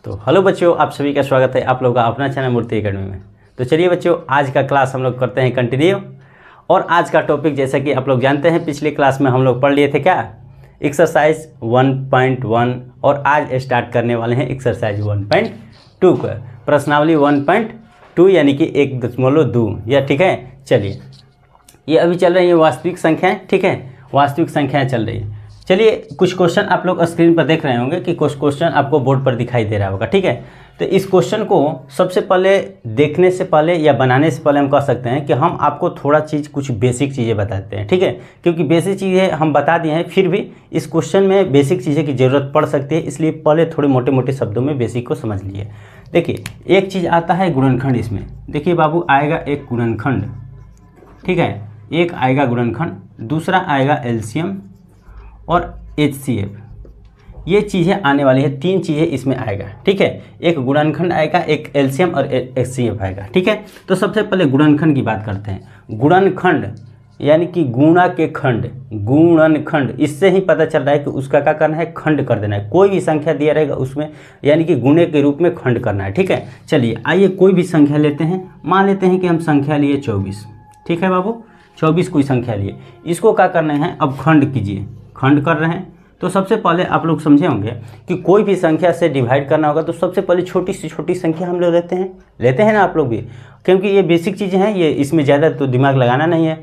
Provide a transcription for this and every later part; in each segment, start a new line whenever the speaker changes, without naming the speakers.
तो हेलो बच्चों, आप सभी का स्वागत है आप लोगों का अपना चैनल मूर्ति एकेडमी में। तो चलिए बच्चों, आज का क्लास हम लोग करते हैं कंटिन्यू। और आज का टॉपिक जैसा कि आप लोग जानते हैं, पिछले क्लास में हम लोग पढ़ लिए थे क्या, एक्सरसाइज 1.1, और आज स्टार्ट करने वाले हैं एक्सरसाइज 1.2 का प्रश्नावली 1.2 यानी कि 1.2 या ठीक है। चलिए, ये अभी चल रही है वास्तविक संख्याएं, ठीक है, वास्तविक संख्याएं चल रही है। चलिए, कुछ क्वेश्चन आप लोग स्क्रीन पर देख रहे होंगे कि कुछ क्वेश्चन आपको बोर्ड पर दिखाई दे रहा होगा, ठीक है। तो इस क्वेश्चन को सबसे पहले देखने से पहले या बनाने से पहले हम कह सकते हैं कि हम आपको थोड़ा कुछ बेसिक चीज़ें बताते हैं, ठीक है, क्योंकि बेसिक चीज़ें हम बता दिए हैं, फिर भी इस क्वेश्चन में बेसिक चीज़ें की ज़रूरत पड़ सकती है, इसलिए पहले थोड़े मोटे मोटे शब्दों में बेसिक को समझ लिए। देखिए, एक चीज़ आता है गुणनखंड। इसमें देखिए बाबू, आएगा एक गुणनखंड, ठीक है, एक आएगा गुणनखंड, दूसरा आएगा एलसीएम और HCF। ये चीज़ें आने वाली है, तीन चीज़ें इसमें आएगा, ठीक है। एक गुणनखंड आएगा, एक एलसीएम और HCF आएगा, ठीक है। तो सबसे पहले गुणनखंड की बात करते हैं। गुणनखंड यानी कि गुणा के खंड, गुणनखंड, इससे ही पता चल रहा है कि उसका क्या करना है, खंड कर देना है। कोई भी संख्या दिया रहेगा उसमें यानी कि गुणे के रूप में खंड करना है, ठीक है। चलिए, आइए कोई भी संख्या लेते हैं। मान लेते हैं कि हम संख्या लिए 24, ठीक है बाबू, 24 कोई संख्या लिए, इसको क्या करना है, अब खंड कीजिए। खंड कर रहे हैं तो सबसे पहले आप लोग समझे होंगे कि कोई भी संख्या से डिवाइड करना होगा तो सबसे पहले छोटी से छोटी संख्या हम लोग लेते हैं ना आप लोग भी, क्योंकि ये बेसिक चीज़ें हैं, ये इसमें ज़्यादा तो दिमाग लगाना नहीं है।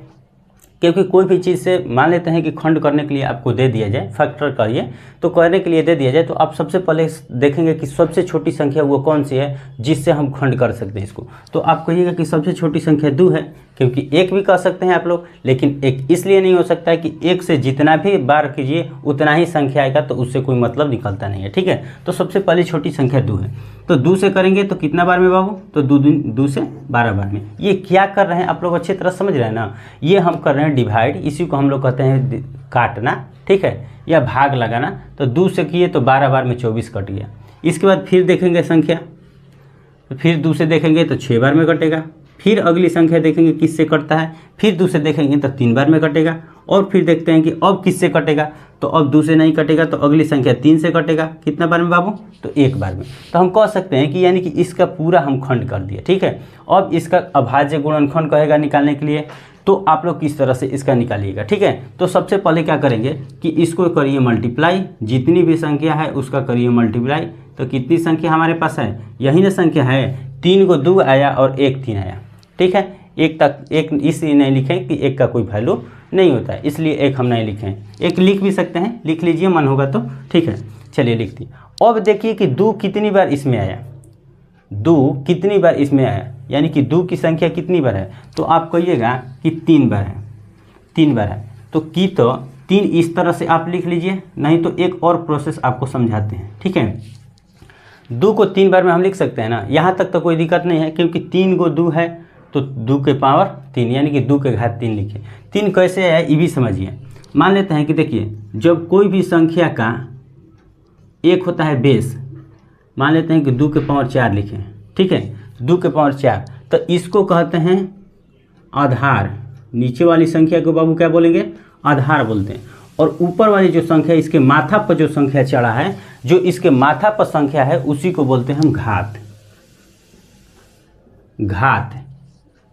क्योंकि कोई भी चीज़ से मान लेते हैं कि खंड करने के लिए आपको दे दिया जाए, फैक्टर करिए तो करने के लिए दे दिया जाए, तो आप सबसे पहले देखेंगे कि सबसे छोटी संख्या वो कौन सी है जिससे हम खंड कर सकते हैं इसको। तो आप कहिएगा कि सबसे छोटी संख्या 2 है, क्योंकि एक भी कह सकते हैं आप लोग, लेकिन एक इसलिए नहीं हो सकता है कि एक से जितना भी बार कीजिए उतना ही संख्या आएगा, तो उससे कोई मतलब निकलता नहीं है, ठीक है। तो सबसे पहले छोटी संख्या 2 है, तो 2 से करेंगे तो कितना बार में बाबू, तो 2 से 12 बार में। ये क्या कर रहे हैं आप लोग अच्छी तरह समझ रहे हैं ना, ये हम कर रहे हैं डिवाइड, इसी को हम लोग कहते हैं काटना, ठीक है, या भाग लगाना। तो 2 से किए तो 12 बार में 24 कट गया। इसके बाद फिर देखेंगे संख्या, तो फिर 2 से देखेंगे तो 6 बार में कटेगा। फिर अगली संख्या देखेंगे किससे कटता है, फिर 2 से देखेंगे तो 3 बार में कटेगा। और फिर देखते हैं कि अब किससे कटेगा, तो अब 2 से नहीं कटेगा तो अगली संख्या 3 से कटेगा। कितना बार में बाबू, तो 1 बार में। तो हम कह सकते हैं कि यानी कि इसका पूरा हम खंड कर दिया, ठीक है। अब इसका अभाज्य गुणनखंड कहेगा निकालने के लिए, तो आप लोग किस तरह से इसका निकालिएगा, ठीक है। तो सबसे पहले क्या करेंगे कि इसको करिए मल्टीप्लाई, जितनी भी संख्या है उसका करिए मल्टीप्लाई। तो कितनी संख्या हमारे पास है, यही ना संख्या है, 3 को 2 आया और 1 3 आया, ठीक है। एक तक एक इसलिए नहीं लिखें कि एक का कोई वैल्यू नहीं होता है, इसलिए एक हम नहीं लिखें। एक लिख भी सकते हैं, लिख लीजिए मन होगा तो, ठीक है। चलिए लिख दिए। अब देखिए कि 2 कितनी बार इसमें आया, 2 कितनी बार इसमें आया, यानी कि 2 की संख्या कितनी बार है, तो आप कहिएगा कि 3 बार है, 3 बार है। तो 3 इस तरह से आप लिख लीजिए, नहीं तो एक और प्रोसेस आपको समझाते हैं, ठीक है। 2 को 3 बार में हम लिख सकते हैं ना, यहाँ तक तो कोई दिक्कत नहीं है, क्योंकि 3 को 2 है तो 2 के पावर 3 यानी कि 2 के घात 3 लिखे। 3 कैसे आया ये भी समझिए। मान लेते हैं कि देखिए, जब कोई भी संख्या का एक होता है बेस, मान लेते हैं कि 2 के पावर 4 लिखें, ठीक है, 2 के पावर 4, तो इसको कहते हैं आधार। नीचे वाली संख्या को बाबू क्या बोलेंगे, आधार बोलते हैं। और ऊपर वाली जो संख्या, इसके माथा पर जो संख्या चढ़ा है, जो इसके माथा पर संख्या है, उसी को बोलते हैं हम घात, घात,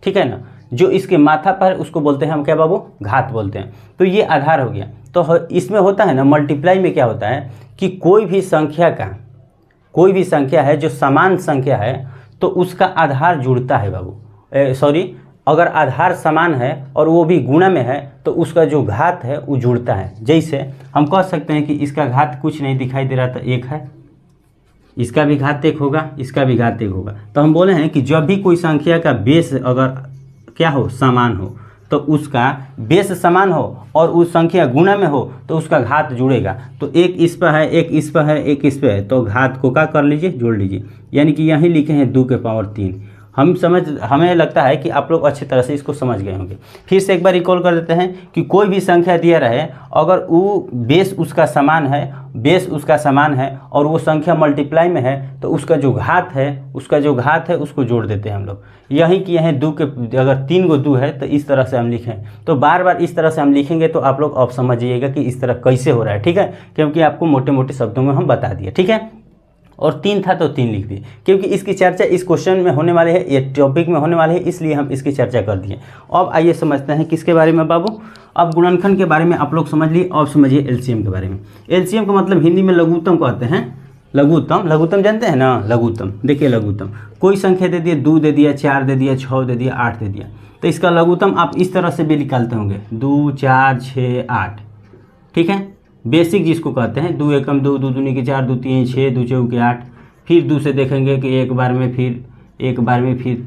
ठीक है ना। जो इसके माथा पर उसको बोलते हैं हम क्या बाबू, घात बोलते हैं। तो ये आधार हो गया। तो इसमें होता है ना, मल्टीप्लाई में क्या होता है कि कोई भी संख्या का, कोई भी संख्या है जो समान संख्या है तो उसका आधार जुड़ता है बाबू, सॉरी, अगर आधार समान है और वो भी गुणा में है तो उसका जो घात है वो जुड़ता है। जैसे हम कह सकते हैं कि इसका घात कुछ नहीं दिखाई दे रहा था, 1 है, इसका भी घात 1 होगा, इसका भी घात 1 होगा। तो हम बोले हैं कि जब भी कोई संख्या का बेस अगर क्या हो, समान हो, तो उसका बेस समान हो और उस संख्या गुणा में हो तो उसका घात जुड़ेगा। तो एक इस पर है, एक इस पर है, एक इस पर है, तो घात को क्या कर लीजिए, जोड़ लीजिए। यानी कि यहीं लिखे हैं 2 के पावर 3। हमें लगता है कि आप लोग अच्छी तरह से इसको समझ गए होंगे। फिर से एक बार रिकॉल कर देते हैं कि कोई भी संख्या दिया रहे, अगर वो बेस उसका समान है, बेस उसका समान है और वो संख्या मल्टीप्लाई में है तो उसका जो घात है उसको जोड़ देते हैं हम लोग। यही कि यह 2 के, अगर 3 को 2 है तो इस तरह से हम लिखें, तो बार बार इस तरह से हम लिखेंगे तो आप लोग अब समझिएगा कि इस तरह कैसे हो रहा है, ठीक है, क्योंकि आपको मोटे मोटे शब्दों में हम बता दिए, ठीक है। और 3 था तो 3 लिख दिए, क्योंकि इसकी चर्चा इस क्वेश्चन में होने वाले है, ये टॉपिक में होने वाले है, इसलिए हम इसकी चर्चा कर दिए। अब आइए समझते हैं किसके बारे में बाबू। अब गुणनखंड के बारे में आप लोग समझ लिए, अब समझिए एलसीएम के बारे में। एलसीएम का मतलब हिंदी में लघुत्तम कहते हैं। लघुत्तम, लघुत्तम जानते हैं ना, लघुत्तम। देखिए लघुत्तम, कोई संख्या दे दिए, 2 दे दिया, 4 दे दिया, 6 दे दिया, 8 दे दिया, तो इसका लघुत्तम आप इस तरह से भी निकालते होंगे, 2 4 6 8। ठीक है, बेसिक जिसको कहते हैं, 2 एकम 2, 2 दूनी के 4, 2 3 6, 2 चौके के 8। फिर 2 से देखेंगे कि एक बार में फिर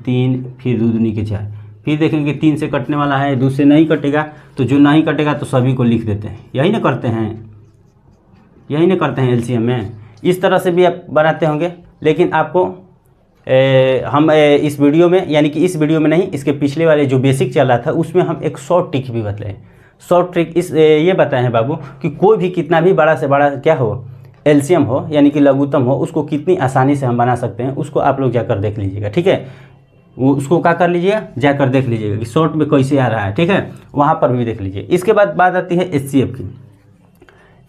3, फिर 2 दूनी के 4। फिर देखेंगे 3 से कटने वाला है, 2 से नहीं कटेगा, तो जो नहीं कटेगा तो सभी को लिख देते हैं। यही ना करते हैं एलसीएम में। इस तरह से भी आप बनाते होंगे, लेकिन आपको हम इस वीडियो में, यानी कि इस वीडियो में नहीं, इसके पिछले वाले जो बेसिक चल रहा था उसमें हम एक शॉर्ट ट्रिक भी बतलाए। शॉर्ट ट्रिक ये बताए हैं बाबू कि कोई भी कितना भी बड़ा से बड़ा क्या हो, एलसीएम हो यानी कि लघुत्तम हो, उसको कितनी आसानी से हम बना सकते हैं, उसको आप लोग जाकर देख लीजिएगा। ठीक है, वो उसको क्या कर लीजिएगा, जाकर देख लीजिएगा कि शॉर्ट में कैसे आ रहा है। ठीक है, वहाँ पर भी देख लीजिए। इसके बाद बात आती है एचसीएफ की।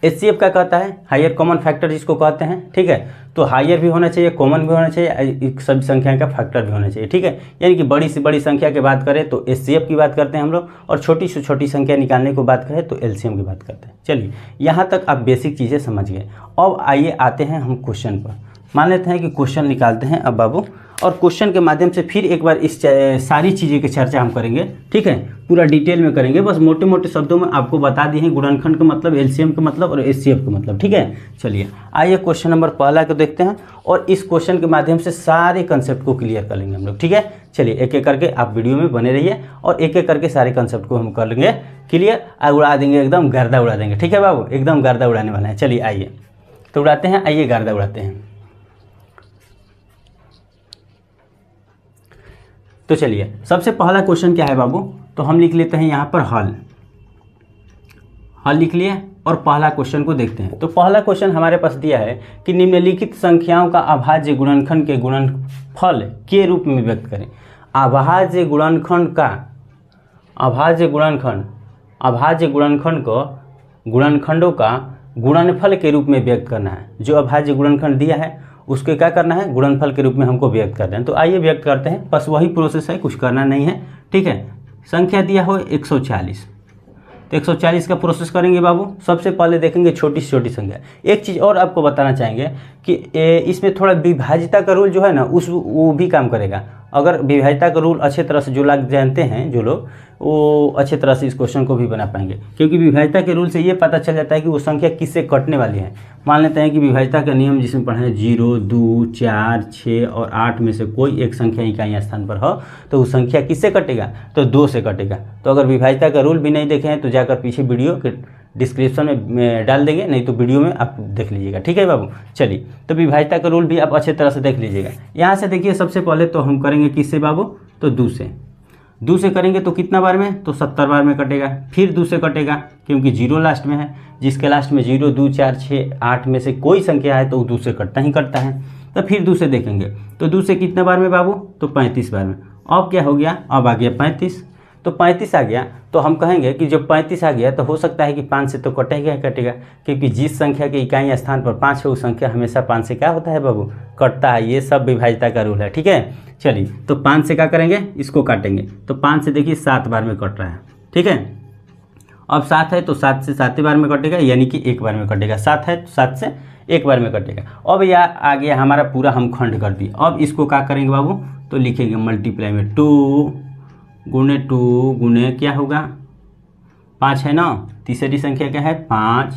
एचसीएफ क्या कहता है, हायर कॉमन फैक्टर जिसको कहते हैं। ठीक है, तो हायर भी होना चाहिए, कॉमन भी होना चाहिए, सभी संख्या का फैक्टर भी होना चाहिए। ठीक है, यानी कि बड़ी से बड़ी संख्या की बात करें तो एचसीएफ की बात करते हैं हम लोग, और छोटी से छोटी संख्या निकालने को बात करें तो एलसीएम की बात करते हैं। चलिए, यहाँ तक आप बेसिक चीज़ें समझ गए। अब आइए आते हैं हम क्वेश्चन पर। मान लेते हैं कि क्वेश्चन निकालते हैं अब बाबू, और क्वेश्चन के माध्यम से फिर एक बार इस सारी चीज़ें की चर्चा हम करेंगे। ठीक है, पूरा डिटेल में करेंगे, बस मोटे मोटे शब्दों में आपको बता दिए हैं गुणनखंड का मतलब, एलसीएम का मतलब और एचसीएफ का मतलब। ठीक है, चलिए आइए क्वेश्चन नंबर पहला को देखते हैं, और इस क्वेश्चन के माध्यम से सारे कंसेप्ट को क्लियर कर लेंगे हम लोग। ठीक है, चलिए एक एक करके आप वीडियो में बने रहिए, और एक एक करके सारे कंसेप्ट को हम कर लेंगे क्लियर, उड़ा देंगे, एकदम गर्दा उड़ा देंगे। ठीक है बाबू, एकदम गर्दा उड़ाने वाला है। चलिए आइए तो उड़ाते हैं, आइए गर्दा उड़ाते हैं। तो चलिए सबसे पहला क्वेश्चन क्या है बाबू, तो हम लिख लेते हैं यहाँ पर हल लिख लिए, और पहला क्वेश्चन को देखते हैं। तो पहला क्वेश्चन हमारे पास दिया है कि निम्नलिखित संख्याओं का अभाज्य गुणनखंड के गुणनफल के रूप में व्यक्त करें। अभाज्य गुणनखंड को गुणनखंडों का गुणनफल के रूप में व्यक्त करना है। जो अभाज्य गुणनखंड दिया है उसके क्या करना है, गुणनफल के रूप में हमको व्यक्त करना है। तो आइए व्यक्त करते हैं, बस वही प्रोसेस है, कुछ करना नहीं है। ठीक है, संख्या दिया हो 140, तो 140 का प्रोसेस करेंगे बाबू। सबसे पहले देखेंगे छोटी से छोटी संख्या। एक चीज़ और आपको बताना चाहेंगे कि इसमें थोड़ा विभाज्यता का रूल जो है ना, वो भी काम करेगा। अगर विभाज्यता का रूल अच्छे तरह से जो लोग जानते हैं, जो लोग, वो अच्छे तरह से इस क्वेश्चन को भी बना पाएंगे, क्योंकि विभाज्यता के रूल से ये पता चल जाता है कि वो संख्या किससे कटने वाली है। मान लेते हैं कि विभाज्यता का नियम जिसमें पढ़ा है 0, 2, 4, 6 और 8 में से कोई एक संख्या इकाई स्थान पर हो, तो वो संख्या किससे कटेगा, तो 2 से कटेगा। तो अगर विभाज्यता का रूल भी नहीं देखे हैं तो जाकर पीछे वीडियो के डिस्क्रिप्शन में डाल देंगे, नहीं तो वीडियो में आप देख लीजिएगा। ठीक है बाबू, चलिए तो विभाज्यता का रूल भी आप अच्छे तरह से देख लीजिएगा। यहाँ से देखिए, सबसे पहले तो हम करेंगे किससे बाबू, तो 2 से करेंगे तो कितना बार में, तो 70 बार में कटेगा। फिर 2 से कटेगा क्योंकि 0 लास्ट में है, जिसके लास्ट में 0, 2, 4, 6, 8 में से कोई संख्या है तो 2 से कटता ही कटता है। तो फिर 2 से देखेंगे तो 2 से कितना बार में बाबू, तो 35 बार में। अब क्या हो गया, अब आ गया 35, तो 35 आ गया, तो हम कहेंगे कि जब 35 आ गया तो हो सकता है कि 5 से तो कटेगा ही कटेगा, क्योंकि जिस संख्या के इकाई स्थान पर 5 है, वो संख्या हमेशा 5 से क्या होता है बाबू, कटता है। ये सब विभाज्यता का रूल है। ठीक है, चलिए तो 5 से क्या करेंगे, इसको काटेंगे, तो 5 से देखिए 7 बार में कट रहा है। ठीक है, अब 7 है तो 7 से 7 बार में कटेगा, यानी कि 1 बार में कटेगा। 7 है तो 7 से 1 बार में कटेगा। अब यह आ गया हमारा पूरा, हम खंड कर दिए। अब इसको क्या करेंगे बाबू, तो लिखेंगे मल्टीप्लाई में 2 गुणे क्या होगा, 5 है ना, तीसरी संख्या क्या है 5,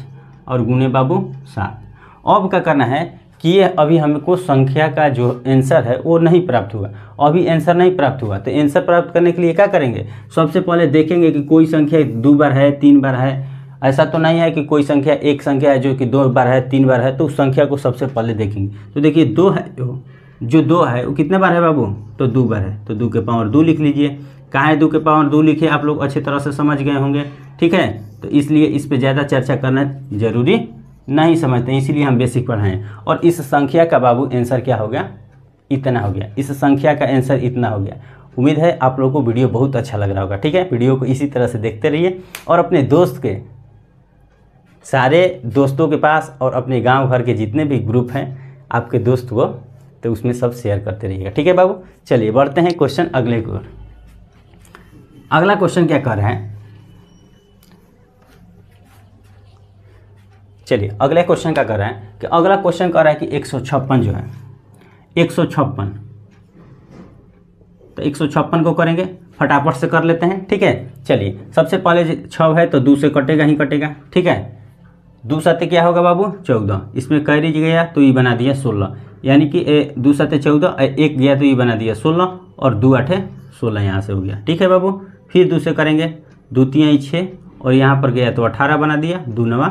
और गुणे बाबू 7। अब क्या करना है कि ये अभी हमको संख्या का जो आंसर है वो नहीं प्राप्त हुआ, अभी आंसर नहीं प्राप्त हुआ। तो आंसर प्राप्त करने के लिए क्या करेंगे, सबसे पहले देखेंगे कि कोई संख्या 2 बार है, 3 बार है। ऐसा तो नहीं है कि कोई संख्या एक संख्या है जो कि 2 बार है, 3 बार है, तो उस संख्या को सबसे पहले देखेंगे। तो देखिए 2 है, जो 2 है वो कितने बार है बाबू, तो 2 बार है, तो 2 के पावर 2 लिख लीजिए। कहाँ है 2 के पावर 2 लिखे, आप लोग अच्छी तरह से समझ गए होंगे। ठीक है, तो इसलिए इस पे ज़्यादा चर्चा करना जरूरी नहीं समझते हैं, इसीलिए हम बेसिक पढ़ाएं। और इस संख्या का बाबू आंसर क्या हो गया, इतना हो गया। इस संख्या का आंसर इतना हो गया। उम्मीद है आप लोगों को वीडियो बहुत अच्छा लग रहा होगा। ठीक है, वीडियो को इसी तरह से देखते रहिए, और अपने दोस्त के सारे दोस्तों के पास और अपने गांव घर के जितने भी ग्रुप हैं आपके दोस्त को, तो उसमें सब शेयर करते रहिएगा। ठीक है बाबू, चलिए बढ़ते हैं क्वेश्चन अगले को। अगला क्वेश्चन क्या कर रहे हैं, चलिए अगले क्वेश्चन क्या कर रहे हैं कि अगला क्वेश्चन कर रहा है कि 156 जो है 156, तो 156 को करेंगे, फटाफट से कर लेते हैं। ठीक है, चलिए सबसे पहले 6 है तो 2 से कटेगा ही कटेगा। ठीक है, 2 साते क्या होगा बाबू 14, इसमें कैरी गया तो ये बना दिया 16, यानी कि 2 साते 14, 1 गया तो ये बना दिया 16 और 2 8 16 यहाँ से हो गया। ठीक है बाबू, फिर 2 से करेंगे, 2 3 6 और यहाँ पर गया तो 18 बना दिया, 2 9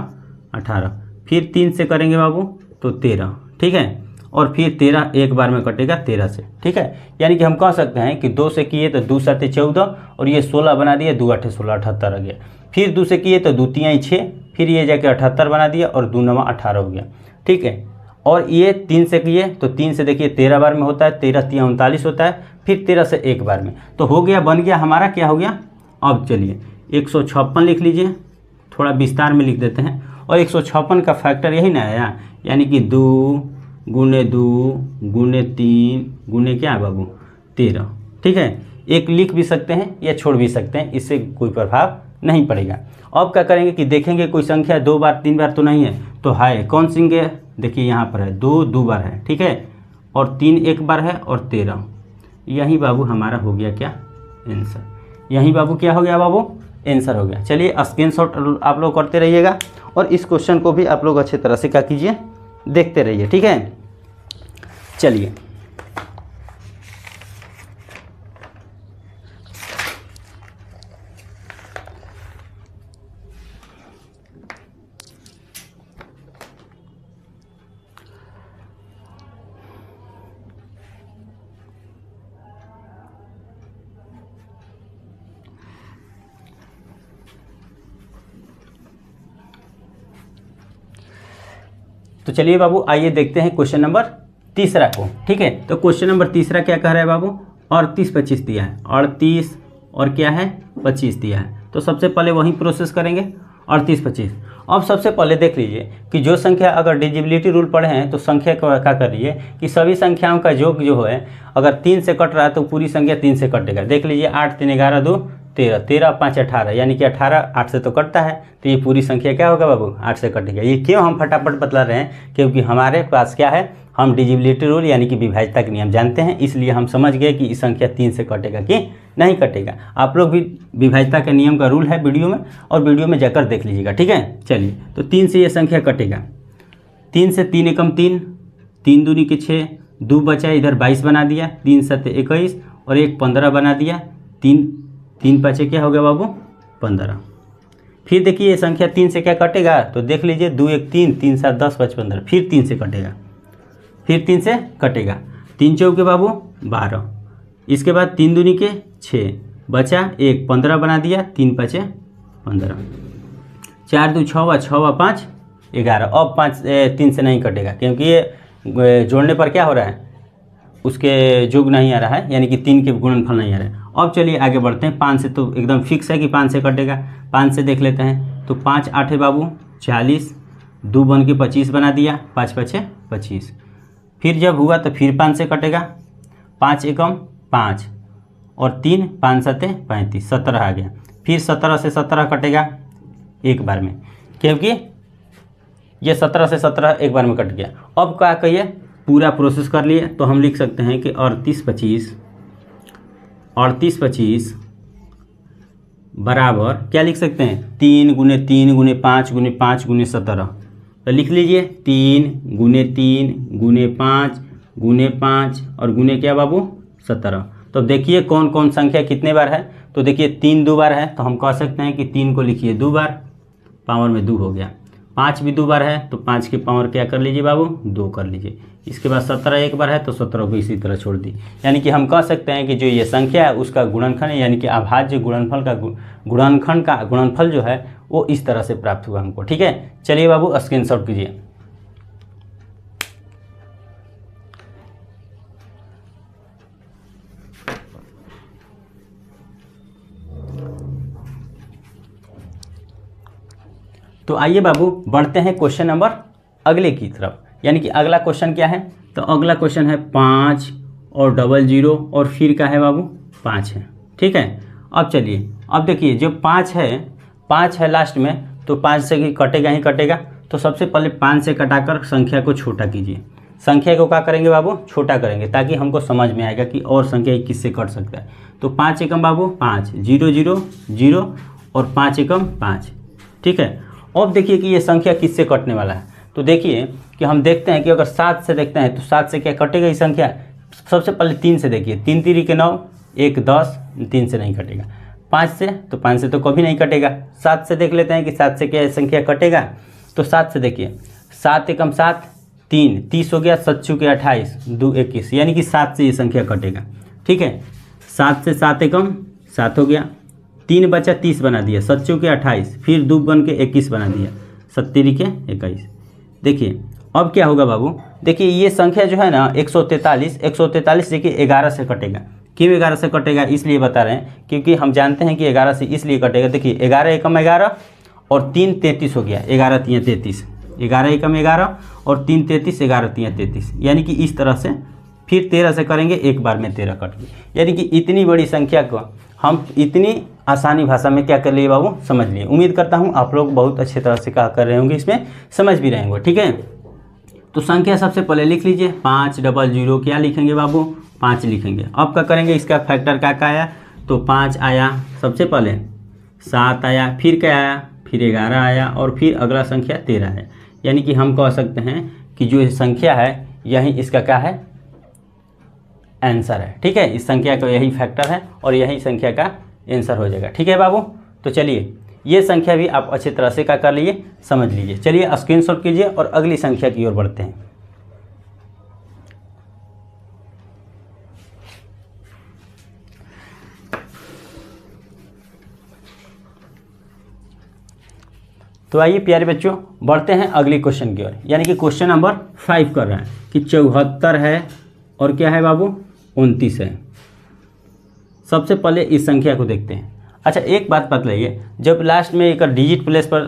18, फिर 3 से करेंगे बाबू तो 13। ठीक है, और फिर 13 एक बार में कटेगा 13 से। ठीक है, यानी कि हम कह सकते हैं कि 2 से किए तो 2 साते 14 और ये 16 बना दिया, 2 8 16 78 आ गया। फिर 2 से किए तो 2 3 6, फिर ये जाके 78 बना दिया और 2 9 18 हो गया। ठीक है, और ये 3 से किए तो 3 से देखिए 13 बार में होता है, 13 3 39 होता है, फिर 13 से एक बार में, तो हो गया बन गया हमारा क्या हो गया। अब चलिए 156 लिख लीजिए, थोड़ा विस्तार में लिख देते हैं, और 156 का फैक्टर यही ना आया, यानी कि 2 गुने 2 गुने 3 गुने क्या बाबू 13। ठीक है, एक लिख भी सकते हैं या छोड़ भी सकते हैं, इससे कोई प्रभाव नहीं पड़ेगा। अब क्या करेंगे कि देखेंगे कोई संख्या 2 बार 3 बार तो नहीं है, तो है कौन सी है, देखिए यहाँ पर है 2 2 बार है। ठीक है, और 3 एक बार है और 13, यही बाबू हमारा हो गया क्या आंसर, यही बाबू क्या हो गया बाबू आंसर हो गया। चलिए स्क्रीनशॉट आप लोग करते रहिएगा और इस क्वेश्चन को भी आप लोग अच्छे तरह से क्या कीजिए, देखते रहिए। ठीक है, चलिए तो चलिए बाबू आइए देखते हैं क्वेश्चन नंबर तीसरा को। ठीक है, तो क्वेश्चन नंबर तीसरा क्या कह रहा है बाबू, 38 25 दिया है, 38 और क्या है 25 दिया है, तो सबसे पहले वही प्रोसेस करेंगे 38 25। अब सबसे पहले देख लीजिए कि जो संख्या, अगर डिजिबिलिटी रूल पढ़े हैं तो संख्या को क्या करिए कि सभी संख्याओं का योग जो है अगर 3 से कट रहा है तो पूरी संख्या 3 से कटेगा। देख लीजिए 8 3 11 2 13, 13 5 18, यानी कि 18 8 से तो कटता है, तो ये पूरी संख्या क्या होगा बाबू 8 से कटेगा। ये क्यों हम फटाफट बतला रहे हैं, क्योंकि हमारे पास क्या है, हम डिजिबिलिटी रूल यानी कि विभाज्यता के नियम जानते हैं, इसलिए हम समझ गए कि इस संख्या 3 से कटेगा कि नहीं कटेगा। आप लोग भी विभाज्यता के नियम का रूल है वीडियो में, और वीडियो में जाकर देख लीजिएगा। ठीक है, चलिए तो 3 से ये संख्या कटेगा, 3 से 3 एकम 3, 3 दूनी के 6, 2 बचा इधर 22 बना दिया, 3 7 21 और 1 15 बना दिया, 3 3 5 क्या हो गया बाबू 15। फिर देखिए ये संख्या 3 से क्या कटेगा, तो देख लीजिए 2 1 3, 3 7 10 5 15, फिर 3 से कटेगा, फिर 3 से कटेगा, 3 चौके बाबू 12, इसके बाद 3 दूनी के 6 बचा 1 15 बना दिया, 3 5 15, 4 2 6 6 5 11। अब 3 से नहीं कटेगा, क्योंकि ये जोड़ने पर क्या हो रहा है, उसके योग नहीं आ रहा है, यानी कि 3 के गुणनफल नहीं आ रहा है। अब चलिए आगे बढ़ते हैं, 5 से तो एकदम फिक्स है कि 5 से कटेगा, 5 से देख लेते हैं, तो 5 8 है बाबू 40, 2 बन के 25 बना दिया, 5 5 25, फिर जब हुआ तो फिर 5 से कटेगा, 5 एकम 5 और 3 5 7 35, 17 आ गया, फिर 17 से 17 कटेगा एक बार में, क्योंकि ये 17 से 17 एक बार में कट गया। अब क्या कहिए, पूरा प्रोसेस कर लिए, तो हम लिख सकते हैं कि 38 25 बराबर क्या लिख सकते हैं, 3 गुने 3 गुने 5 गुने 5 गुने 17, तो लिख लीजिए 3 गुने 3 गुने 5 गुने 5 और गुने क्या बाबू 17। तो देखिए कौन कौन संख्या कितने बार है, तो देखिए 3 2 बार है, तो हम कह सकते हैं कि 3 को लिखिए 2 बार, पावर में 2 हो गया, 5 भी 2 बार है, तो 5 के पावर क्या कर लीजिए बाबू 2 कर लीजिए, इसके बाद 17 एक बार है, तो 17 को इसी तरह छोड़ दी। यानी कि हम कह सकते हैं कि जो ये संख्या है उसका गुणनखंड यानी कि अभाज्य गुणनफल का गुणनखंड का गुणनफल जो है वो इस तरह से प्राप्त हुआ हमको। ठीक है, चलिए बाबू स्क्रीनशॉट कीजिए। तो आइए बाबू बढ़ते हैं क्वेश्चन नंबर अगले की तरफ। यानी कि अगला क्वेश्चन क्या है, तो अगला क्वेश्चन है 5 और 00 और फिर क्या है बाबू 5 है। ठीक है, अब चलिए अब देखिए जो 5 है लास्ट में, तो 5 से कटेगा ही कटेगा। तो सबसे पहले 5 से कटाकर संख्या को छोटा कीजिए। संख्या को क्या करेंगे बाबू, छोटा करेंगे, ताकि हमको समझ में आएगा कि और संख्या किससे कट सकता है। तो 5 एकम बाबू 5, 0 0 0 और 5 एकम 5। ठीक है, अब देखिए कि ये संख्या किससे कटने वाला है। तो देखिए कि हम देखते हैं कि अगर 7 से देखते हैं तो 7 से क्या कटेगा ये संख्या। सबसे पहले 3 से देखिए, 3 3 के 9, 1 10, 3 से नहीं कटेगा। 5 से, तो 5 से तो कभी नहीं कटेगा। 7 से देख लेते हैं कि 7 से क्या संख्या कटेगा। तो 7 से देखिए, 7 एकम 7, 3 30 हो गया, 7 चौके 28, 2 21, यानी कि 7 से ये संख्या कटेगा। ठीक है, 7 से 7 एकम 7 हो गया, 3 बचा 30 बना दिया, 7 चौके 28, फिर 2 बन के 21 बना दिया, 7 3 के 21। देखिए अब क्या होगा बाबू, देखिए ये संख्या जो है ना 143 देखिए 11 से कटेगा। क्यों 11 से कटेगा, इसलिए बता रहे हैं क्योंकि हम जानते हैं कि 11 से इसलिए कटेगा। देखिए 11 एकम 11 और 3 33 हो गया, 11 3 33, 11 एकम 11 और 3 33, 11 3 33, यानी कि इस तरह से। फिर 13 से करेंगे, एक बार में 13 कट गई। यानी कि इतनी बड़ी संख्या को हम इतनी आसानी भाषा में क्या कर लिए बाबू, समझ लिए। उम्मीद करता हूँ आप लोग बहुत अच्छे तरह से क्या कर रहे होंगे, इसमें समझ भी रहे होंगे। ठीक है, तो संख्या सबसे पहले लिख लीजिए, 5 00 क्या लिखेंगे बाबू, 5 लिखेंगे। अब क्या करेंगे, इसका फैक्टर क्या आया, तो 5 आया, सबसे पहले 7 आया, फिर क्या आया, फिर 11 आया और फिर अगला संख्या 13 है। यानी कि हम कह सकते हैं कि जो संख्या है यही इसका क्या है, आंसर है। ठीक है, इस संख्या का यही फैक्टर है और यही संख्या का आंसर हो जाएगा। ठीक है बाबू, तो चलिए ये संख्या भी आप अच्छी तरह से क्या कर लीजिए, समझ लीजिए। चलिए स्क्रीनशॉट कीजिए और अगली संख्या की ओर बढ़ते हैं। तो आइए प्यारे बच्चों बढ़ते हैं अगली क्वेश्चन की ओर, यानी कि क्वेश्चन नंबर 5 कर रहे हैं कि 74 है और क्या है बाबू 29 है। सबसे पहले इस संख्या को देखते हैं। अच्छा एक बात बतलाइए, जब लास्ट में एक डिजिट प्लेस पर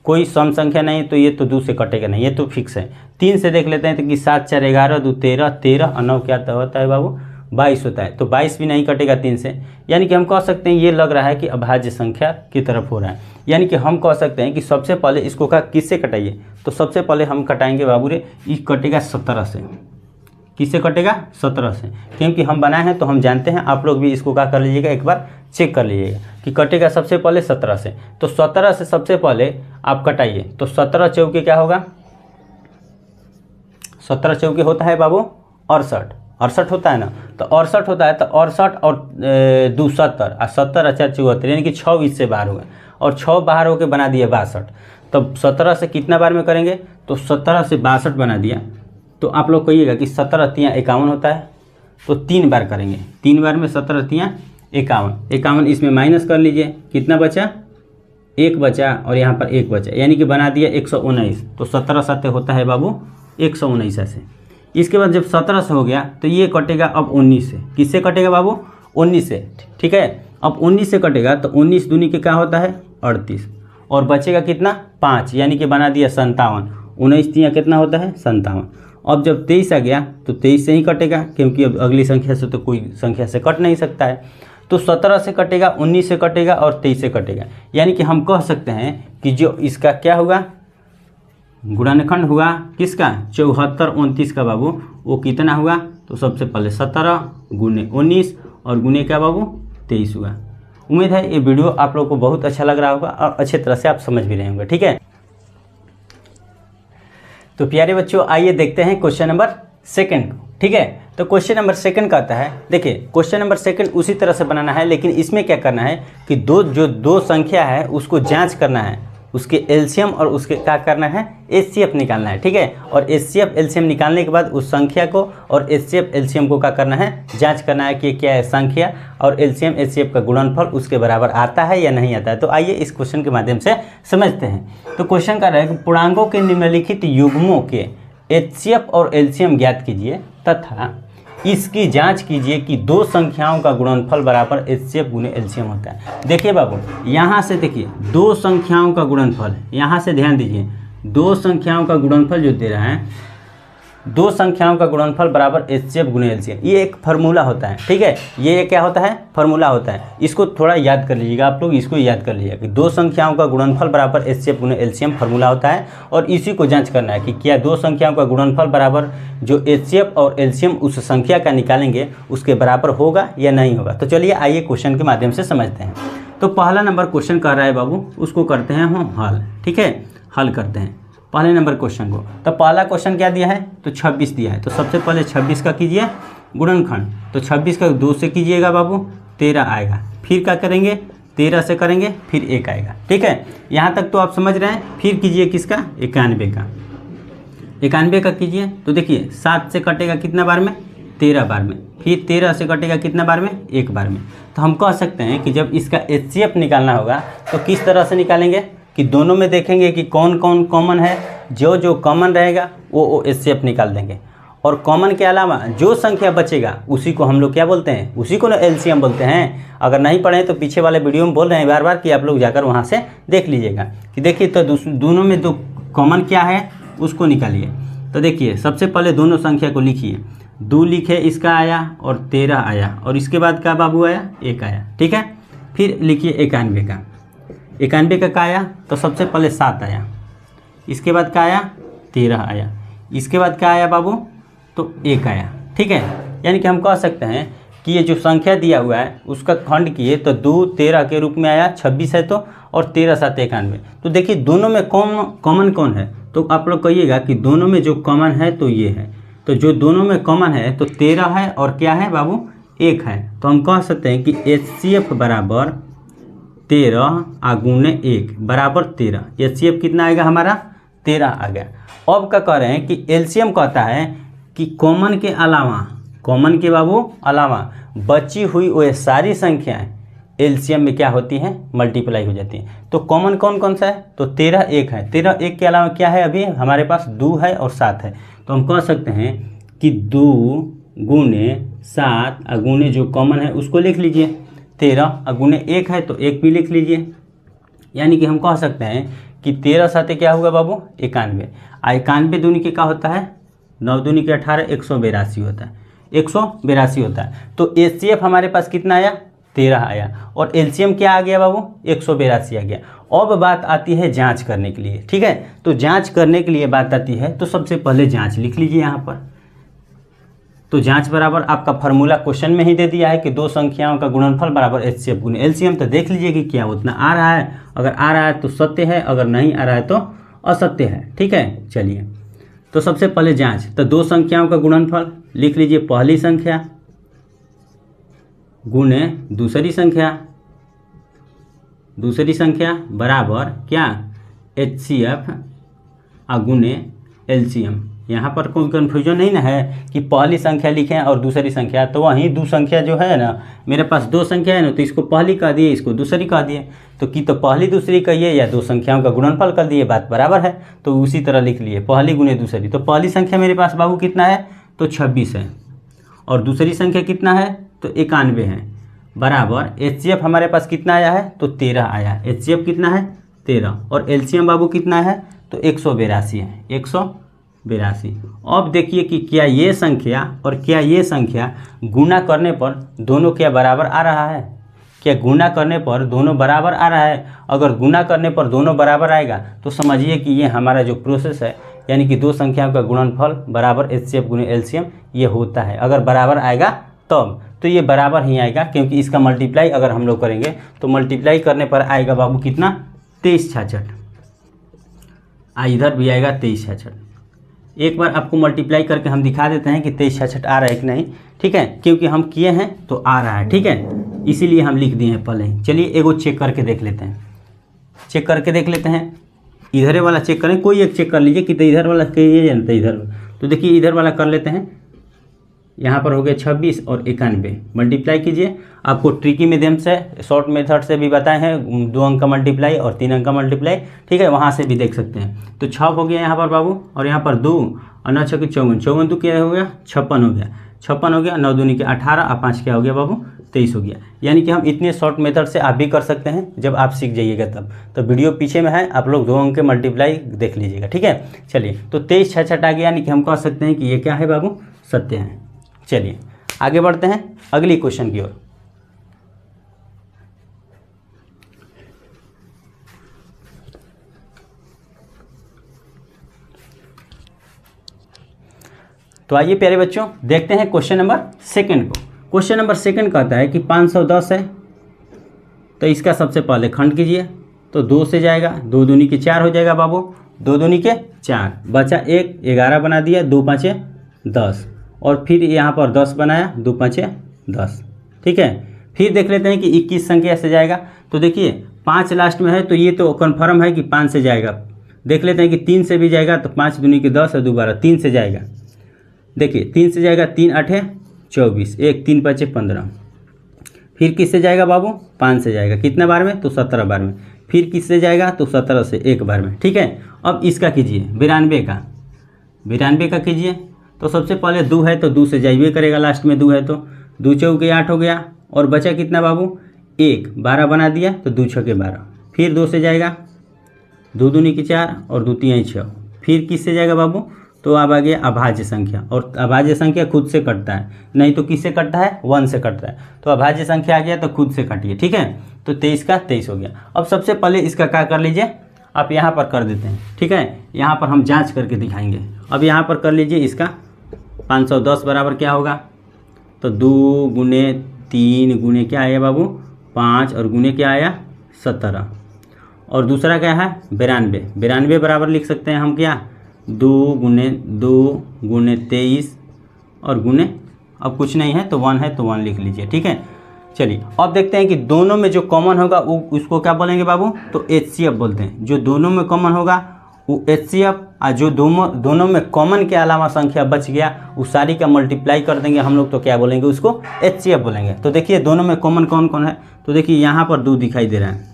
कोई सम संख्या नहीं तो ये तो 2 से कटेगा नहीं, ये तो फिक्स है। 3 से देख लेते हैं तो कि 7 4 11, 2 13, 13 और 9 क्या होता है बाबू 22 होता है। तो 22 भी नहीं कटेगा 3 से, यानी कि हम कह सकते हैं ये लग रहा है कि अभाज्य संख्या की तरफ हो रहा है। यानी कि हम कह सकते हैं कि सबसे पहले इसको किससे कटाइए, तो सबसे पहले हम कटाएंगे बाबू रे, ये कटेगा 17 से। किससे कटेगा, 17 से, क्योंकि हम बनाए हैं तो हम जानते हैं। आप लोग भी इसको क्या कर लीजिएगा, एक बार चेक कर लीजिएगा कि कटेगा सबसे पहले 17 से। तो 17 से सबसे पहले आप कटाइए, तो 17 चौके क्या होगा, 17 चौके होता है बाबू 68 होता है ना। तो 68 होता है, तो 68 और 2 70 और 70 4 74, यानी कि 6 इससे बाहर हुआ और 6 बाहर होकर बना दिया 62। तब 17 से कितना बार में करेंगे, तो 17 से 62 बना दिया। तो आप लोग कहिएगा कि 17 3 51 होता है, तो 3 बार करेंगे, 3 बार में 17 3 51, इसमें माइनस कर लीजिए, कितना बचा, 1 बचा और यहाँ पर 1 बचा, यानी कि बना दिया 119। तो 17 7 होता है बाबू 119 ऐसे। इसके बाद जब 17 से हो गया तो ये कटेगा अब 19 से। किससे कटेगा बाबू, 19 से। ठीक है, अब 19 से कटेगा तो 19 दूनी के क्या होता है 38 और बचेगा कितना 5, यानी कि बना दिया 57। 19 3 कितना होता है 57। अब जब 23 आ गया तो 23 से ही कटेगा, क्योंकि अब अगली संख्या से तो कोई संख्या से कट नहीं सकता है। तो 17 से कटेगा, 19 से कटेगा और 23 से कटेगा, यानी कि हम कह सकते हैं कि जो इसका क्या हुआ, गुणनखंड हुआ किसका 74 29 का बाबू, वो कितना हुआ, तो सबसे पहले 17 गुने 19 और गुने क्या बाबू 23 हुआ। उम्मीद है ये वीडियो आप लोग को बहुत अच्छा लग रहा होगा और अच्छे तरह से आप समझ भी रहे होंगे। ठीक है, तो प्यारे बच्चों आइए देखते हैं क्वेश्चन नंबर 2। ठीक है, तो क्वेश्चन नंबर 2 का आता है, देखिए क्वेश्चन नंबर 2 उसी तरह से बनाना है, लेकिन इसमें क्या करना है कि दो संख्या है उसको जांच करना है, उसके एलसीएम और उसके क्या करना है एचसीएफ निकालना है। ठीक है, और एचसीएफ एलसीएम निकालने के बाद उस संख्या को और एचसीएफ एलसीएम को क्या करना है, जांच करना है कि क्या है संख्या और एलसीएम एचसीएफ का गुणनफल उसके बराबर आता है या नहीं आता है। तो आइए इस क्वेश्चन के माध्यम से समझते हैं। तो क्वेश्चन का है कि पूर्णांकों के निम्नलिखित युग्मों के एचसीएफ और एलसीएम ज्ञात कीजिए तथा इसकी जांच कीजिए कि दो संख्याओं का गुणनफल बराबर एचसीएफ गुने एलसीएम होता है। देखिए बाबू, यहाँ से देखिए दो संख्याओं का गुणनफल, यहाँ से ध्यान दीजिए, दो संख्याओं का गुणनफल जो दे रहा है दो संख्याओं का गुणनफल बराबर HCF गुणे LCM, ये एक फार्मूला होता है। ठीक है, ये क्या होता है, फार्मूला होता है। इसको थोड़ा याद कर लीजिएगा आप लोग, इसको याद कर लीजिएगा कि दो संख्याओं का गुणनफल बराबर HCF गुणे LCM फार्मूला होता है। और इसी को जांच करना है कि क्या दो संख्याओं का गुणनफल बराबर जो HCF और LCM उस संख्या का निकालेंगे उसके बराबर होगा या नहीं होगा। तो चलिए आइए क्वेश्चन के माध्यम से समझते हैं। तो पहला नंबर क्वेश्चन कह रहा है बाबू, उसको करते हैं हम हल। ठीक है, हल करते हैं पहले नंबर क्वेश्चन को। तो पहला क्वेश्चन क्या दिया है, तो 26 दिया है। तो सबसे पहले 26 का कीजिए गुणनखंड। तो 26 का 2 से कीजिएगा बाबू, 13 आएगा। फिर क्या करेंगे, 13 से करेंगे, फिर 1 आएगा। ठीक है, यहाँ तक तो आप समझ रहे हैं। फिर कीजिए किसका, 91 का। 91 का कीजिए तो देखिए 7 से कटेगा कितना बार में, 13 बार में। फिर 13 से कटेगा कितना बार में, 1 बार में। तो हम कह सकते हैं कि जब इसका HCF निकालना होगा तो किस तरह से निकालेंगे कि दोनों में देखेंगे कि कौन कौन कॉमन है, जो जो कॉमन रहेगा वो HCF निकाल देंगे। और कॉमन के अलावा जो संख्या बचेगा उसी को हम लोग क्या बोलते हैं, उसी को ना LCM बोलते हैं। अगर नहीं पढ़े तो पीछे वाले वीडियो में बोल रहे हैं बार बार कि आप लोग जाकर वहाँ से देख लीजिएगा कि देखिए तो दोनों में जो कॉमन क्या है उसको निकालिए। तो देखिए सबसे पहले दोनों संख्या को लिखिए, 2 लिखे इसका आया और 13 आया, और इसके बाद क्या बाबू आया, 1 आया। ठीक है, फिर लिखिए 91 का। 91 का आया तो सबसे पहले 7 आया, इसके बाद क्या आया, 13 आया, इसके बाद क्या आया बाबू, तो 1 आया। ठीक है, यानी कि हम कह सकते हैं कि ये जो संख्या दिया हुआ है उसका खंड किए तो 2 13 के रूप में आया, 26 है तो, और 13 7 91। तो देखिए दोनों में कॉमन कौन है, तो आप लोग कहिएगा कि दोनों में जो कॉमन है तो ये है। तो जो दोनों में कॉमन है तो 13 है और क्या है बाबू, 1 है। तो हम कह सकते हैं कि HCF बराबर 13 गुणे 1 बराबर 13। HCF कितना आएगा हमारा, 13 आ गया। अब क्या कह रहे हैं कि LCM कहता है कि कॉमन के अलावा, कॉमन के बाबू अलावा बची हुई वो सारी संख्याएं LCM में क्या होती हैं, मल्टीप्लाई हो जाती हैं। तो कॉमन कौन कौन सा है, तो 13 1 है। 13 1 के अलावा क्या है, अभी हमारे पास 2 है और 7 है। तो हम कह सकते हैं कि 2 गुणे 7 गुणे जो कॉमन है उसको लिख लीजिए। 13 गुणे 1 है तो 1 भी लिख लीजिए। यानी कि हम कह सकते हैं कि 13 7 क्या हुआ बाबू, 91। 91 दूनी के क्या होता है, 9 दूनी के 18, 182 होता है, 182 होता है। तो HCF हमारे पास कितना आया, 13 आया, और LCM क्या आ गया बाबू, 182 आ गया। अब बात आती है जांच करने के लिए। ठीक है, तो जांच करने के लिए बात आती है तो सबसे पहले जांच लिख लीजिए यहाँ पर। तो जांच बराबर आपका फार्मूला क्वेश्चन में ही दे दिया है कि दो संख्याओं का गुणनफल बराबर HCF गुणे LCM। तो देख लीजिए कि क्या उतना आ रहा है, अगर आ रहा है तो सत्य है, अगर नहीं आ रहा है तो असत्य है। ठीक है, चलिए तो सबसे पहले जांच, तो दो संख्याओं का गुणनफल लिख लीजिए, पहली संख्या गुणे दूसरी संख्या बराबर क्या, HCF गुणे LCM। यहाँ पर कोई कन्फ्यूजन नहीं ना है कि पहली संख्या लिखें और दूसरी संख्या, तो वहीं दो संख्या जो है ना, मेरे पास 2 संख्या है ना, तो इसको पहली कह दिए, इसको दूसरी कह दिए। तो कि तो पहली दूसरी कहिए या दो संख्याओं का गुणनफल कर दिए, बात बराबर है। तो उसी तरह लिख लिए, पहली गुणे दूसरी। तो पहली संख्या मेरे पास बाबू कितना है, तो 26 है, और दूसरी संख्या कितना है, तो 91 है, बराबर HCF हमारे पास कितना आया है, तो 13 आया। HCF कितना है, 13, और LCM बाबू कितना है, तो 182 है, 182। अब देखिए कि क्या ये संख्या और क्या ये संख्या गुणा करने पर दोनों क्या बराबर आ रहा है, क्या गुणा करने पर दोनों बराबर आ रहा है। अगर गुणा करने पर दोनों बराबर आएगा तो समझिए कि ये हमारा जो प्रोसेस है, यानी कि दो संख्याओं का गुणनफल बराबर HCF गुणे LCM ये होता है। अगर बराबर आएगा तब तो ये बराबर ही आएगा, क्योंकि इसका मल्टीप्लाई अगर हम लोग करेंगे तो मल्टीप्लाई करने पर आएगा बाबू कितना, 2366। इधर भी आएगा 2366। एक बार आपको मल्टीप्लाई करके हम दिखा देते हैं कि 2366 आ रहा है कि नहीं। ठीक है, क्योंकि हम किए हैं तो आ रहा है। ठीक है, इसीलिए हम लिख दिए हैं पहले ही। चलिए एगो चेक करके देख लेते हैं, चेक करके देख लेते हैं। इधर वाला चेक करें, कोई एक चेक कर लीजिए कि तो इधर वाला कहिए ना, तो इधर। तो देखिए इधर वाला कर लेते हैं। यहाँ पर हो गया 26 और 91, मल्टीप्लाई कीजिए। आपको ट्रिकी मेथड से, शॉर्ट मेथड से भी बताए हैं, 2 अंक का मल्टीप्लाई और 3 अंक का मल्टीप्लाई। ठीक है, वहाँ से भी देख सकते हैं। तो 6 हो गया यहाँ पर बाबू, और यहाँ पर 2 और 9 6 54, 54 तो क्या हो गया, 56 हो गया, 56 हो गया। 9 दूनी के 18 और 5 क्या हो गया बाबू, 23 हो गया। यानी कि हम इतने शॉर्ट मेथड से आप भी कर सकते हैं जब आप सीख जाइएगा तब। तो वीडियो पीछे में है, आप लोग 2 अंक के मल्टीप्लाई देख लीजिएगा, ठीक है। चलिए, तो 23 6 छठ आ गया, यानी कि हम कह सकते हैं कि ये क्या है बाबू, सत्य है। चलिए आगे बढ़ते हैं अगली क्वेश्चन की ओर। तो आइए प्यारे बच्चों देखते हैं क्वेश्चन नंबर सेकंड को। क्वेश्चन नंबर सेकंड कहता है कि 510 है, तो इसका सबसे पहले खंड कीजिए। तो 2 से जाएगा, 2 दूनी के 4 हो जाएगा बाबू, 2 दूनी के 4, बचा 1, 11 बना दिया, 2 5 10, और फिर यहाँ पर 10 बनाया, 2 5 10, ठीक है। फिर देख लेते हैं कि 21 संख्या से जाएगा। तो देखिए 5 लास्ट में है, तो ये तो कन्फर्म है कि 5 से जाएगा। देख लेते हैं कि 3 से भी जाएगा, तो 5 दूनी के 10 और 2 12, 3 से जाएगा। देखिए 3 से जाएगा, 3 8 24, 1 3 5 15। फिर किससे जाएगा बाबू, 5 से जाएगा, कितने बार में, तो 17 बार में। फिर किससे जाएगा, तो 17 से 1 बार में, ठीक है। अब इसका कीजिए 92 का कीजिए। तो सबसे पहले 2 है, तो 2 से जाइए करेगा, लास्ट में 2 है, तो 2 चौके 8 हो गया, और बचा कितना बाबू, 1, 12 बना दिया, तो 2 छके 12। फिर 2 से जाएगा, 2 दूनी की 4 और 2 3 6। फिर किससे जाएगा बाबू, तो अब आ गया अभाज्य संख्या, और अभाज्य संख्या खुद से कटता है, नहीं तो किससे कटता है, 1 से कटता है। तो अभाज्य संख्या आ गया, तो खुद से काटिए, ठीक है। तो 23 का 23 हो गया। अब सबसे पहले इसका क्या कर लीजिए, आप यहाँ पर कर देते हैं, ठीक है। यहाँ पर हम जांच करके दिखाएंगे। अब यहाँ पर कर लीजिए इसका 510 बराबर क्या होगा, तो 2 गुने 3 गुने क्या आया बाबू, 5, और गुने क्या आया, 17, और दूसरा क्या है 92 बराबर लिख सकते हैं हम क्या, 2 गुने 23, और गुने अब कुछ नहीं है तो 1 है, तो 1 लिख लीजिए, ठीक है। चलिए अब देखते हैं कि दोनों में जो कॉमन होगा वो उसको क्या बोलेंगे बाबू, तो HCF बोलते हैं। जो दोनों में कॉमन होगा वो HCF, और जो दोनों में कॉमन के अलावा संख्या बच गया उस सारी का मल्टीप्लाई कर देंगे हम लोग, तो क्या बोलेंगे उसको, HCF बोलेंगे। तो देखिए दोनों में कॉमन कौन कौन है, तो देखिए यहाँ पर 2 दिखाई दे रहा है,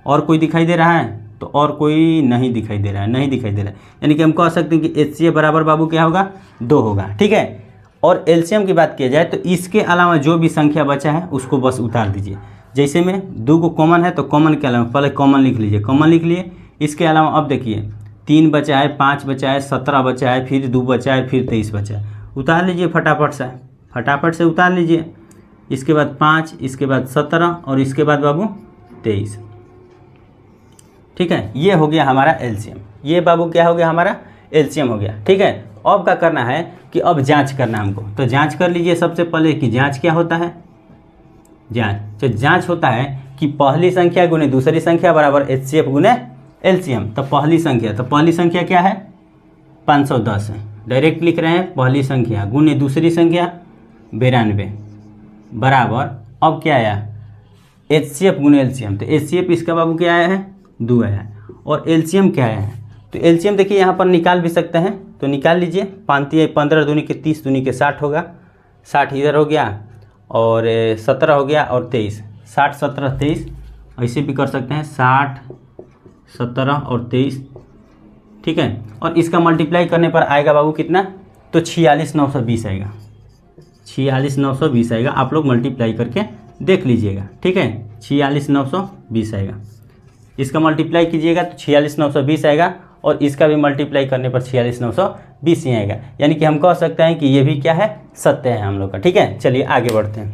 और कोई दिखाई दे रहा है, तो और कोई नहीं दिखाई दे रहा है, यानी कि हम कह सकते हैं कि HCF बराबर बाबू क्या होगा, 2 होगा, ठीक है। और LCM की बात किया जाए तो इसके अलावा जो भी संख्या बचा है उसको बस उतार दीजिए। जैसे में 2 को कॉमन है, तो कॉमन के अलावा पहले कॉमन लिख लीजिए, कॉमन लिख लिए। इसके अलावा अब देखिए 3 बचा है, 5 बचा है, 17 बचा है, फिर 2 बचा है, फिर 23 बचा है। उतार लीजिए फटाफट से उतार लीजिए। इसके बाद 5, इसके बाद 17, और इसके बाद बाबू 23, ठीक है। ये हो गया हमारा LCM, ये बाबू क्या हो गया, हमारा LCM हो गया, ठीक है। अब क्या करना है कि अब जांच करना है हमको, तो जांच कर लीजिए सबसे पहले कि जांच क्या होता है। तो जांच होता है कि पहली संख्या गुने दूसरी संख्या बराबर HCF गुने LCM। तो पहली संख्या क्या है, 510 है, डायरेक्ट लिख रहे हैं, पहली संख्या गुने दूसरी संख्या 92 बराबर, अब क्या आया, HCF गुने LCM। तो HCF इसका बाबू क्या आया है, 2 आया है, और LCM क्या आया है, तो LCM देखिए यहाँ पर निकाल भी सकते हैं, तो निकाल लीजिए। 15 दूनी के 30 दूनी के 60 होगा, 60 इधर हो गया, और 17 हो गया, और 23, 60 17 23, ऐसे भी कर सकते हैं, 60 17 और 23, ठीक है। और इसका मल्टीप्लाई करने पर आएगा बाबू कितना, तो 46920 आएगा, 46920 आएगा। आप लोग मल्टीप्लाई करके देख लीजिएगा, ठीक है। 46920 आएगा, इसका मल्टीप्लाई कीजिएगा तो 46920 आएगा, और इसका भी मल्टीप्लाई करने पर 46920 ही आएगा। यानी कि हम कह सकते हैं कि ये भी क्या है, सत्य है हम लोग का, ठीक है। चलिए आगे बढ़ते हैं,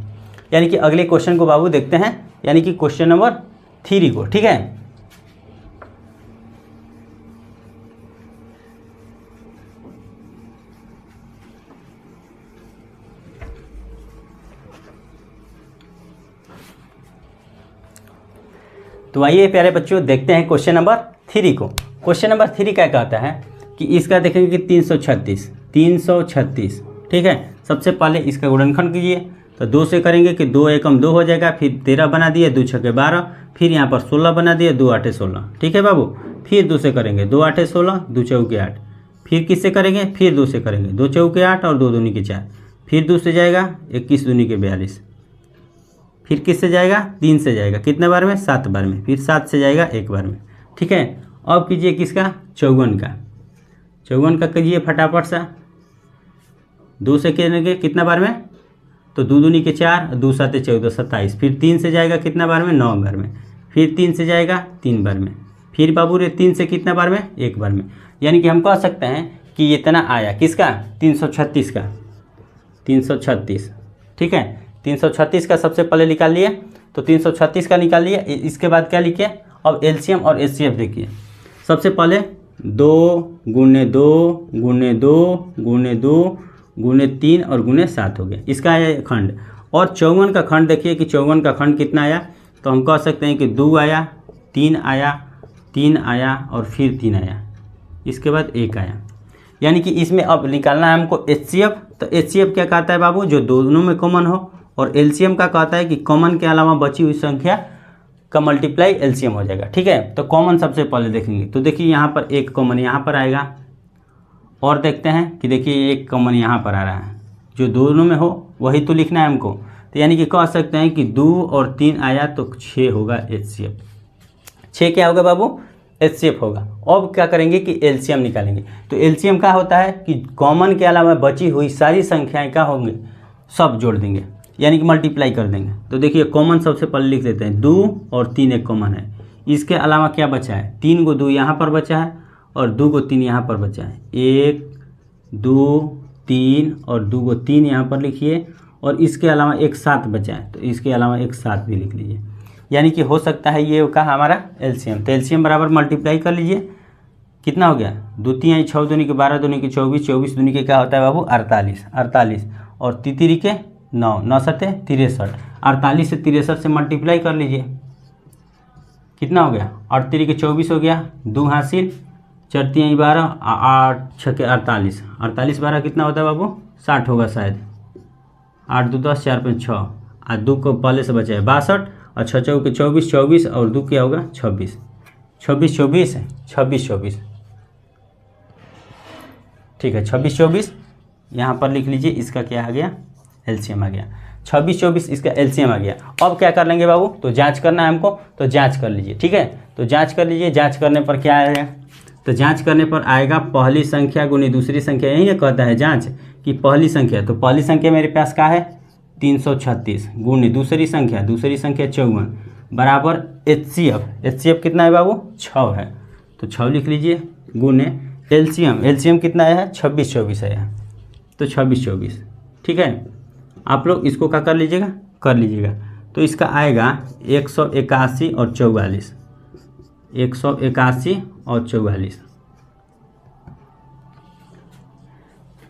यानी कि अगले क्वेश्चन को बाबू देखते हैं, यानी कि क्वेश्चन नंबर 3 को, ठीक है। तो आइए प्यारे बच्चों देखते हैं क्वेश्चन नंबर 3 को। क्वेश्चन नंबर 3 क्या कहता है कि इसका देखेंगे कि 336, ठीक है। सबसे पहले इसका गुणनखंड कीजिए, तो 2 से करेंगे कि 2 एकम 2 हो जाएगा, फिर 13 बना दिए, 2 छके 12, फिर यहाँ पर 16 बना दिए, 2 8 16, ठीक है बाबू। फिर 2 से करेंगे, 2 8 16, 2 चौके 8, फिर किससे करेंगे, फिर 2 से करेंगे, 2 चौके 8 और 2 दूनी के 4, फिर 2 से जाएगा 21 दूनी के 42, फिर किससे जाएगा, 3 से जाएगा, कितने बार में, 7 बार में, फिर 7 से जाएगा 1 बार में, ठीक है। अब कीजिए किसका, 54 का कीजिए फटाफट सा। 2 से करेंगे कितना बार में, तो 2 दूनी के 4, 2 7 14, 27। फिर 3 से जाएगा कितना बार में, 9 बार में। फिर 3 से जाएगा 3 बार में। फिर बाबू रे 3 से कितना बार में, 1 बार में। यानी कि हम कह सकते हैं कि इतना आया किसका, 336 का, 336। ठीक है, 336 का सबसे पहले निकाल लिए, तो 336 का निकाल लिए। इसके बाद क्या लिखिए, अब एलसीएम और एचसीएफ देखिए। सबसे पहले 2 गुने 2 गुने 2 गुने 2 गुने 3 और गुने 7 हो गया, इसका आया खंड। और 54 का खंड देखिए कि 54 का खंड कितना आया, तो हम कह सकते हैं कि 2 आया, 3 आया, 3 आया और फिर 3 आया, इसके बाद 1 आया। यानी कि इसमें अब निकालना है हमको एचसीएफ। तो एचसीएफ क्या कहता है बाबू, जो दोनों में कॉमन हो। और एलसीएम का कहता है कि कॉमन के अलावा बची हुई संख्या का मल्टीप्लाई एलसीएम हो जाएगा। ठीक है, तो कॉमन सबसे पहले देखेंगे। तो देखिए यहाँ पर एक कॉमन यहाँ पर आएगा, और देखते हैं कि देखिए एक कॉमन यहाँ पर आ रहा है, जो दोनों में हो वही तो लिखना है हमको। तो यानी कि कह सकते हैं कि 2 और 3 आया तो 6 होगा एचसीएफ। 6 क्या होगा बाबू, एचसीएफ होगा। अब क्या करेंगे कि एलसीएम निकालेंगे। तो एलसीएम क्या होता है कि कॉमन के अलावा बची हुई सारी संख्याएं क्या होंगे, सब जोड़ देंगे, यानी कि मल्टीप्लाई कर देंगे। तो देखिए कॉमन सबसे पहले लिख देते हैं, 2 और 3 एक कॉमन है। इसके अलावा क्या बचा है, 3 को 2 यहाँ पर बचा है और 2 को 3 यहाँ पर बचा है। 1 2 3 और 2 को 3 यहाँ पर लिखिए, और इसके अलावा एक 7 बचा है, तो इसके अलावा एक 7 भी लिख लीजिए। यानी कि हो सकता है ये का हमारा एलसीएम। तो एलसीएम बराबर मल्टीप्लाई कर लीजिए, कितना हो गया, 2 3 6 दूनी के 12 दूनी के 24, 24 दूनी के क्या होता है बाबू 48, 48 और 3 के 9, 9 7 63, 48 से 63 से मल्टीप्लाई कर लीजिए, कितना हो गया, 8 3 के 24 हो गया, 2 हासिल, 4 3 12, 8 6 के 48, 48 12 कितना होता है बाबू 60 होगा शायद, 8 2 10 4 5 6, और 2 को पहले से बचा है 62 और 6 4 के 24, 24 और 2 क्या होगा 26, 26 24 है, 26 24। ठीक है, 26 24 यहाँ पर लिख लीजिए, इसका क्या आ गया, एलसीएम आ गया। 26 24 इसका एलसीएम आ गया। अब क्या कर लेंगे बाबू, तो जांच करना है हमको, तो जांच कर लीजिए। ठीक है, तो जांच कर लीजिए। जांच करने पर क्या आएगा, तो जांच करने पर आएगा पहली संख्या गुनी दूसरी संख्या, यही ना कहता है जांच कि पहली संख्या, तो पहली संख्या मेरे पास क्या है 336 गुनी दूसरी संख्या 54 बराबर एचसीएफ। एचसीएफ कितना है बाबू 6 है, तो 6 लिख लीजिए, गुने एलसीएम। एलसीएम कितना है 26 24 है, तो 26 24। ठीक है, आप लोग इसको क्या कर लीजिएगा, तो इसका आएगा 181 और 44, 181 और 44।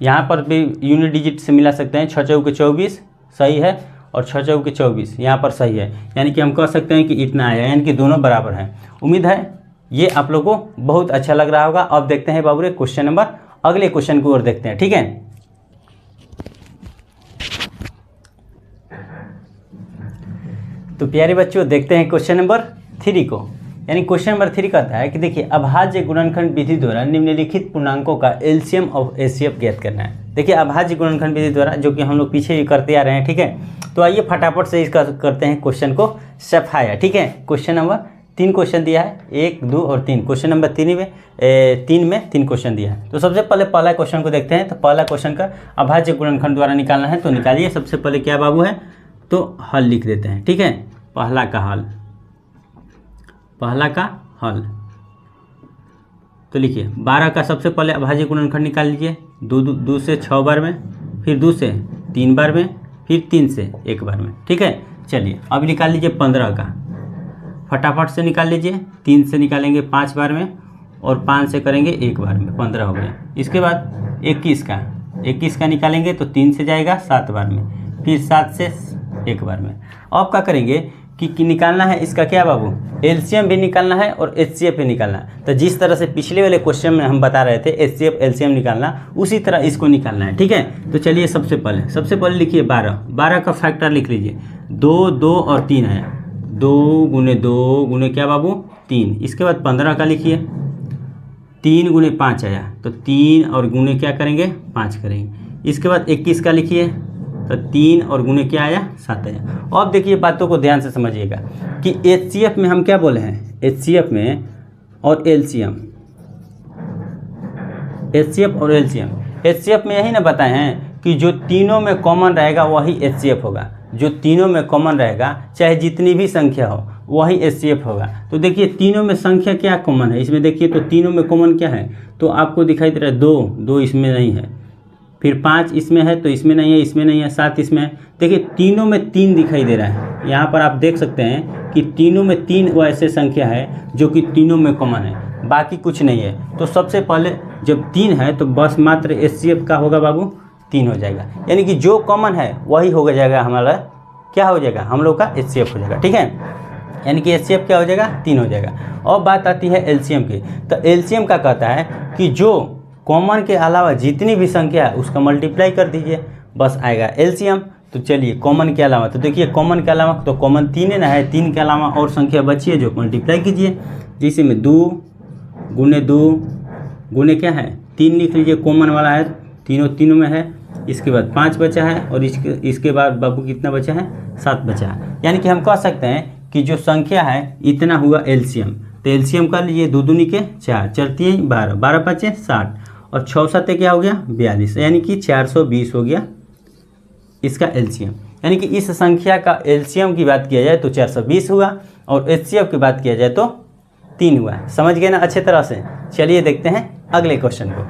यहाँ पर भी यूनिट डिजिट से मिला सकते हैं, 6 चौके 24 सही है और 6 चौके 24 यहाँ पर सही है, यानी कि हम कह सकते हैं कि इतना आया, यानी कि दोनों बराबर हैं। उम्मीद है ये आप लोगों को बहुत अच्छा लग रहा होगा। अब देखते हैं बाबू रे क्वेश्चन नंबर, अगले क्वेश्चन को और देखते हैं। ठीक है, तो प्यारे बच्चों देखते हैं क्वेश्चन नंबर 3 को। यानी क्वेश्चन नंबर 3 कहता है कि देखिए अभाज्य गुणनखंड विधि द्वारा निम्नलिखित पूर्णांकों का एलसीएम और एचसीएफ ज्ञात करना है। देखिए अभाज्य गुणनखंड विधि द्वारा, जो कि हम लोग पीछे ही करते आ रहे हैं। ठीक है, तो आइए फटाफट से इसका करते हैं क्वेश्चन को सफाया। ठीक है, क्वेश्चन नंबर 3 क्वेश्चन दिया है, 1 2 और 3। क्वेश्चन नंबर 3 में 3 क्वेश्चन दिया है। तो सबसे पहले पहला क्वेश्चन को देखते हैं। तो पहला क्वेश्चन का अभाज्य गुणनखंड द्वारा निकालना है, तो निकालिए। सबसे पहले क्या बाबू है, तो हल लिख देते हैं। ठीक है, पहला का हल, तो लिखिए 12 का सबसे पहले अभाज्य गुणनखंड निकाल लीजिए। 2 से 6 बार में, फिर 2 से 3 बार में, फिर 3 से 1 बार में। ठीक है, चलिए अब निकाल लीजिए 15 का, फटाफट से निकाल लीजिए। 3 से निकालेंगे 5 बार में और 5 से करेंगे 1 बार में, 15 हो गया। इसके बाद 21 का निकालेंगे तो 3 से जाएगा 7 बार में, फिर 7 से 1 बार में। अब क्या करेंगे कि निकालना है इसका क्या बाबू, एलसीएम भी निकालना है और एचसीएफ भी निकालना है। तो जिस तरह से पिछले वाले क्वेश्चन में हम बता रहे थे एचसीएफ एलसीएम निकालना, उसी तरह इसको निकालना है। ठीक है, तो चलिए सबसे पहले लिखिए 12 का फैक्टर लिख लीजिए। 2 2 और 3 है, 2 गुने 2 गुने क्या बाबू 3। इसके बाद 15 का लिखिए, 3 गुने 5 आया, तो 3 और गुने क्या करेंगे 5 करेंगे। इसके बाद 21 का लिखिए, तो 3 और गुने क्या आया 7 आया। अब देखिए बातों को ध्यान से समझिएगा कि एचसीएफ में हम क्या बोले हैं, एचसीएफ में और एलसीएम, एचसीएफ और एलसीएम। एचसीएफ में यही ना बताए हैं कि जो तीनों में कॉमन रहेगा वही HCF होगा। जो तीनों में कॉमन रहेगा चाहे जितनी भी संख्या हो वही HCF होगा। तो देखिए तीनों में संख्या क्या कॉमन है, इसमें देखिए तो तीनों में कॉमन क्या है, तो आपको दिखाई दे रहा है 2, 2 इसमें नहीं है, फिर 5 इसमें है तो इसमें नहीं है, इसमें नहीं है, 7 इसमें है। देखिए तीनों में 3 दिखाई दे रहा है, यहाँ पर आप देख सकते हैं कि तीनों में 3 वो ऐसे संख्या है जो कि तीनों में कॉमन है, बाकी कुछ नहीं है। तो सबसे पहले जब 3 है तो बस मात्र HCF का होगा बाबू 3 हो जाएगा, यानी कि जो कॉमन है वही हो जाएगा हमारा, क्या हो जाएगा हम लोग का HCF हो जाएगा। ठीक है, यानी कि HCF क्या हो जाएगा 3 हो जाएगा। और बात आती है LCM की, तो LCM का कहता है कि जो कॉमन के अलावा जितनी भी संख्या है उसका मल्टीप्लाई कर दीजिए, बस आएगा LCM। तो चलिए कॉमन के अलावा, तो देखिए कॉमन के अलावा तो कॉमन 3 है ना, है 3 के अलावा और संख्या बची है जो मल्टीप्लाई कीजिए, जिसे में 2 गुने 2 गुने क्या है 3 लिख लीजिए, कॉमन वाला है, तीनों में है। इसके बाद 5 बचा है और इसके बाद बाबू कितना बचा है 7 बचा है। यानी कि हम कह सकते हैं कि जो संख्या है इतना हुआ LCM। तो LCM कर लीजिए, 2 दूनी के 4, 4 3 12, 12 5 60 और 6 7 क्या हो गया 42, यानी कि 420 हो गया इसका LCM। यानी कि इस संख्या का LCM की बात किया जाए तो 420 हुआ और HCF की बात किया जाए तो 3 हुआ। समझ गए ना अच्छे तरह से। चलिए देखते हैं अगले क्वेश्चन को।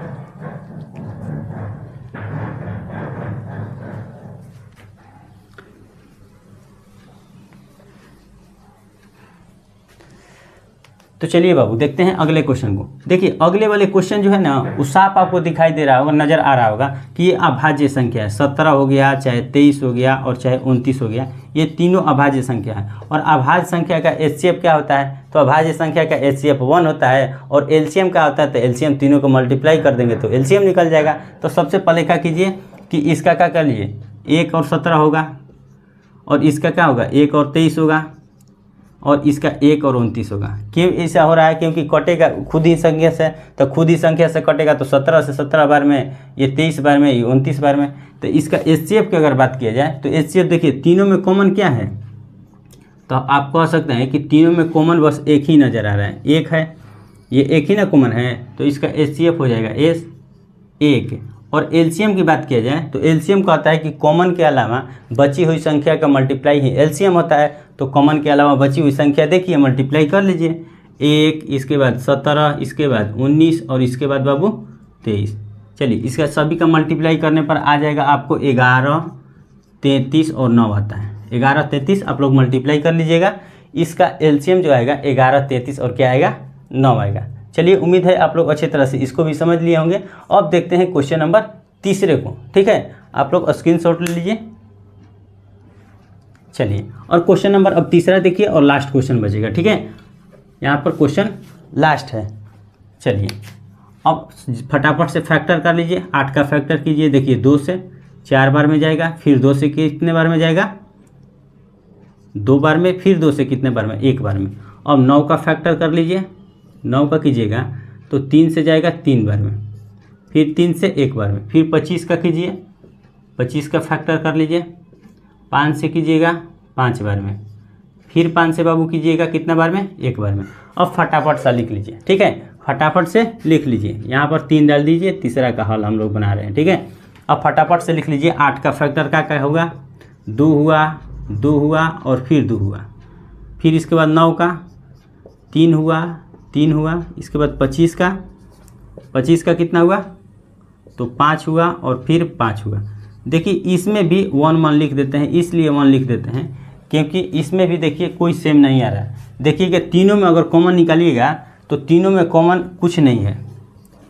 तो चलिए बाबू देखते हैं अगले क्वेश्चन को। देखिए अगले वाले क्वेश्चन जो है ना वो साफ आपको दिखाई दे रहा होगा, नज़र आ रहा होगा कि ये अभाज्य संख्या है। 17 हो गया, चाहे 23 हो गया और चाहे 29 हो गया, ये तीनों अभाज्य संख्या है। और अभाज्य संख्या का HCF क्या होता है, तो अभाज्य संख्या का HCF 1 होता है और LCM क्या होता है, तो LCM तीनों को मल्टीप्लाई कर देंगे तो LCM निकल जाएगा। तो सबसे पहले क्या कीजिए कि इसका क्या कर लिए 1 और 17 होगा और इसका क्या होगा 1 और 23 होगा और इसका 1 और 29 होगा। क्यों ऐसा हो रहा है, क्योंकि कटेगा खुद ही संख्या से, तो खुद ही संख्या से कटेगा तो 17 से 17 बार में, ये 23 बार में, ये 29 बार में। तो इसका HCF की अगर बात किया जाए तो HCF देखिए तीनों में कॉमन क्या है, तो आप कह सकते हैं कि तीनों में कॉमन बस एक ही नज़र आ रहा है, 1 है, ये एक ही ना कॉमन है, तो इसका HCF हो जाएगा S1। और LCM की बात किया जाए तो LCM कहता है कि कॉमन के अलावा बची हुई संख्या का मल्टीप्लाई ही LCM होता है। तो कॉमन के अलावा बची हुई संख्या देखिए मल्टीप्लाई कर लीजिए, 1 इसके बाद 17 इसके बाद 19 और इसके बाद बाबू 23। चलिए इसका सभी का मल्टीप्लाई करने पर आ जाएगा आपको 11, 33 और 9 आता है। 11, 33 आप लोग मल्टीप्लाई कर लीजिएगा, इसका LCM जो आएगा 11, 33 और क्या आएगा 9 आएगा। चलिए उम्मीद है आप लोग अच्छे तरह से इसको भी समझ लिए होंगे। अब देखते हैं क्वेश्चन नंबर 3 को। ठीक है, आप लोग स्क्रीनशॉट ले लीजिए। चलिए और क्वेश्चन नंबर अब 3 देखिए और लास्ट क्वेश्चन बचेगा। ठीक है, यहाँ पर क्वेश्चन लास्ट है। चलिए अब फटाफट से फैक्टर कर लीजिए, 8 का फैक्टर कीजिए। देखिए 2 से 4 बार में जाएगा, फिर 2 से कितने बार में जाएगा 2 बार में, फिर 2 से कितने बार में 1 बार में। अब 9 का फैक्टर कर लीजिए, 9 का कीजिएगा तो 3 से जाएगा 3 बार में, फिर 3 से 1 बार में, फिर 25 का कीजिए, 25 का फैक्टर कर लीजिए, 5 से कीजिएगा 5 बार में, फिर 5 से बाबू कीजिएगा कितना बार में 1 बार में। अब फटाफट सा लिख लीजिए। ठीक है, फटाफट से लिख लीजिए, यहाँ पर 3 डाल दीजिए, तीसरा का हल हम लोग बना रहे हैं। ठीक है, अब फटाफट से लिख लीजिए। 8 का फैक्टर का क्या होगा 2 हुआ, 2 हुआ और फिर 2 हुआ, फिर इसके बाद 9 का 3 हुआ, 3 हुआ, इसके बाद 25 का कितना हुआ तो 5 हुआ और फिर 5 हुआ। देखिए इसमें भी 1 1 लिख देते हैं, इसलिए 1 लिख देते हैं क्योंकि इसमें भी देखिए कोई सेम नहीं आ रहा है। देखिए कि तीनों में अगर कॉमन निकालिएगा तो तीनों में कॉमन कुछ नहीं है,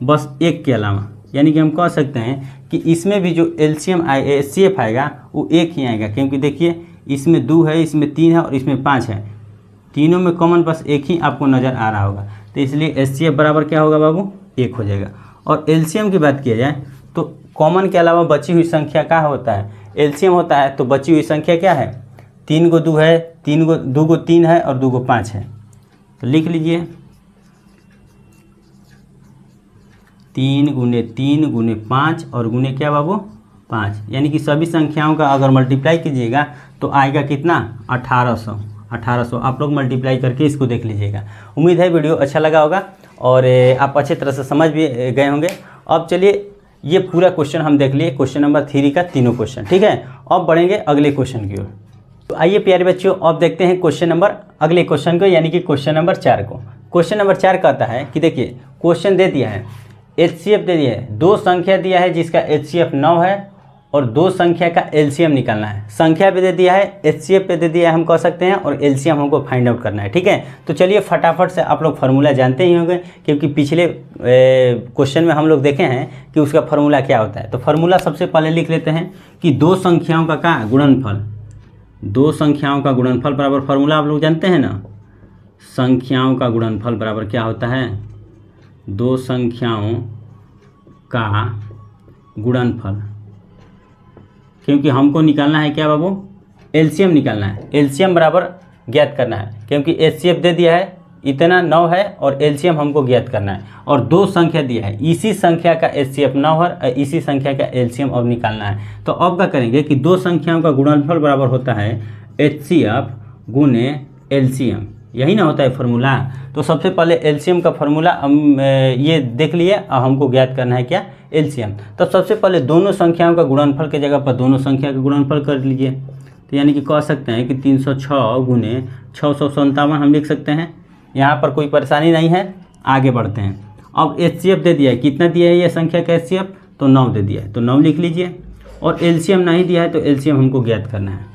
बस 1 के अलावा। यानी कि हम कह सकते हैं कि इसमें भी जो LCM HCF आएगा वो 1 ही आएगा, क्योंकि देखिए इसमें 2 है, इसमें 3 है और इसमें 5 है। तीनों में कॉमन बस 1 ही आपको नज़र आ रहा होगा, तो इसलिए HCF बराबर क्या होगा बाबू 1 हो जाएगा। और LCM की बात किया जाए तो कॉमन के अलावा बची हुई संख्या क्या होता है LCM होता है, तो बची हुई संख्या क्या है 3 को 2 है, 2 को 3 है और 2 को 5 है। तो लिख लीजिए 3 गुने 3 गुने 5 और गुने क्या बाबू 5, यानी कि सभी संख्याओं का अगर मल्टीप्लाई कीजिएगा तो आएगा कितना 1800। आप लोग मल्टीप्लाई करके इसको देख लीजिएगा। उम्मीद है वीडियो अच्छा लगा होगा और आप अच्छे तरह से समझ भी गए होंगे। अब चलिए ये पूरा क्वेश्चन हम देख लिए, क्वेश्चन नंबर 3 का तीनों क्वेश्चन। ठीक है, अब बढ़ेंगे अगले क्वेश्चन की ओर। तो आइए प्यारे बच्चों, अब देखते हैं क्वेश्चन नंबर अगले क्वेश्चन को, यानी कि क्वेश्चन नंबर 4 को। क्वेश्चन नंबर 4 कहता है कि देखिए क्वेश्चन दे दिया है, HCF दे दिया है, दो संख्या दिया है जिसका HCF 9 है और दो संख्या का LCM निकालना है। संख्या पे दे दिया है, HCF पे दे दिया है हम कह सकते हैं, और LCM हमको फाइंड आउट करना है। ठीक है, तो चलिए फटाफट से, आप लोग फार्मूला जानते ही होंगे क्योंकि पिछले क्वेश्चन में हम लोग देखे हैं कि उसका फार्मूला क्या होता है। तो फार्मूला सबसे पहले लिख लेते हैं कि दो संख्याओं का क्या गुणनफल, दो संख्याओं का गुणनफल बराबर, फार्मूला आप लोग जानते हैं ना, संख्याओं का गुणनफल बराबर क्या होता है, दो संख्याओं का गुणनफल। क्योंकि हमको निकालना है क्या बाबू, LCM निकालना है, LCM बराबर ज्ञात करना है, क्योंकि HCF दे दिया है इतना 9 है और LCM हमको ज्ञात करना है, और दो संख्या दिया है, इसी संख्या का HCF 9 है और इसी संख्या का LCM अब निकालना है। तो अब क्या करेंगे कि दो संख्याओं का गुणनफल बराबर होता है HCF गुने LCM, यही ना होता है फार्मूला। तो सबसे पहले LCM का फार्मूला हम ये देख लिए, और हमको ज्ञात करना है क्या, LCM। तो सबसे पहले दोनों संख्याओं का गुणनफल के जगह पर दोनों संख्या का गुणनफल कर लीजिए। तो यानी कि कह सकते हैं कि 306 गुने 657 हम लिख सकते हैं, यहाँ पर कोई परेशानी नहीं है। आगे बढ़ते हैं, अब HCF दे दिया है, कितना दिया है ये संख्या का HCF, तो 9 दे दिया है, तो 9 लिख लीजिए, और LCM नहीं दिया है तो LCM हमको ज्ञात करना है।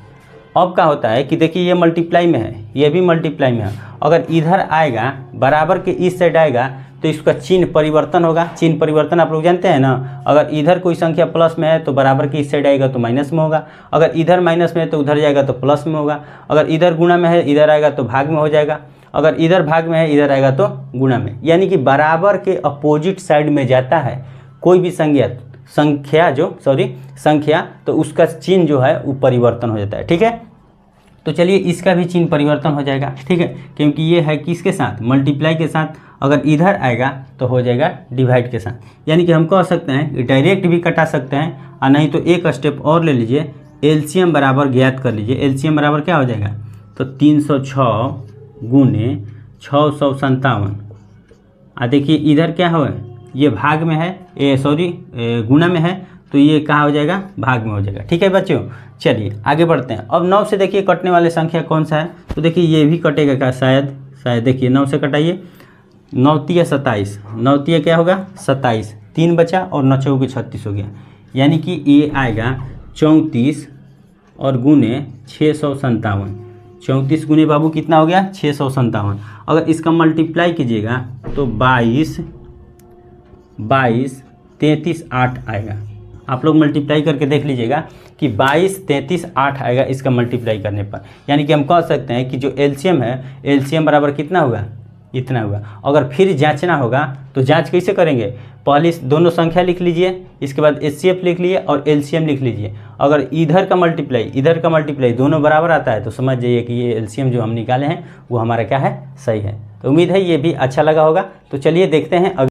अब क्या होता है कि देखिए ये मल्टीप्लाई में है, ये भी मल्टीप्लाई में है, अगर इधर आएगा बराबर के इस साइड आएगा तो इसका चिन्ह परिवर्तन होगा। चिन्ह परिवर्तन आप लोग जानते हैं ना, अगर इधर कोई संख्या प्लस में है तो बराबर के इस साइड आएगा तो माइनस में होगा, अगर इधर माइनस में है तो उधर जाएगा तो प्लस में होगा, अगर इधर गुणा में है इधर आएगा तो भाग में हो जाएगा, अगर इधर भाग में है इधर आएगा तो गुणा में। यानी कि बराबर के अपोजिट साइड में जाता है कोई भी संख्या तो उसका चिन्ह जो है वो परिवर्तन हो जाता है। ठीक है, तो चलिए इसका भी चिन्ह परिवर्तन हो जाएगा। ठीक है, क्योंकि ये है किसके साथ, मल्टीप्लाई के साथ, अगर इधर आएगा तो हो जाएगा डिवाइड के साथ। यानी कि हम कह सकते हैं कि डायरेक्ट भी कटा सकते हैं, और नहीं तो एक स्टेप और ले लीजिए, LCM बराबर ज्ञात कर लीजिए। LCM बराबर क्या हो जाएगा, तो 306 गुने 657। देखिए इधर क्या हो, ये भाग में है, गुणा में है, तो ये कहाँ हो जाएगा, भाग में हो जाएगा। ठीक है बच्चों, चलिए आगे बढ़ते हैं। अब 9 से देखिए कटने वाले संख्या कौन सा है, तो देखिए ये भी कटेगा क्या, शायद देखिए 9 से कटाइए, 9 तिया 27, 9 तिया क्या होगा 27, 3 बचा और 9 चौके 36 हो गया। यानी कि ये आएगा 34 और गुने 657, 34 गुने बाबू कितना हो गया 657। अगर इसका मल्टीप्लाई कीजिएगा तो 22 33 8 आएगा। आप लोग मल्टीप्लाई करके देख लीजिएगा कि 22 33 8 आएगा इसका मल्टीप्लाई करने पर। यानी कि हम कह सकते हैं कि जो LCM है, LCM बराबर कितना होगा, इतना होगा। अगर फिर जांचना होगा तो जांच कैसे करेंगे, पहले दोनों संख्या लिख लीजिए, इसके बाद HCF लिख लीजिए और LCM लिख लीजिए। अगर इधर का मल्टीप्लाई दोनों बराबर आता है तो समझ जाइए कि ये LCM जो हम निकाले हैं वो हमारा क्या है, सही है। तो उम्मीद है ये भी अच्छा लगा होगा। तो चलिए देखते हैं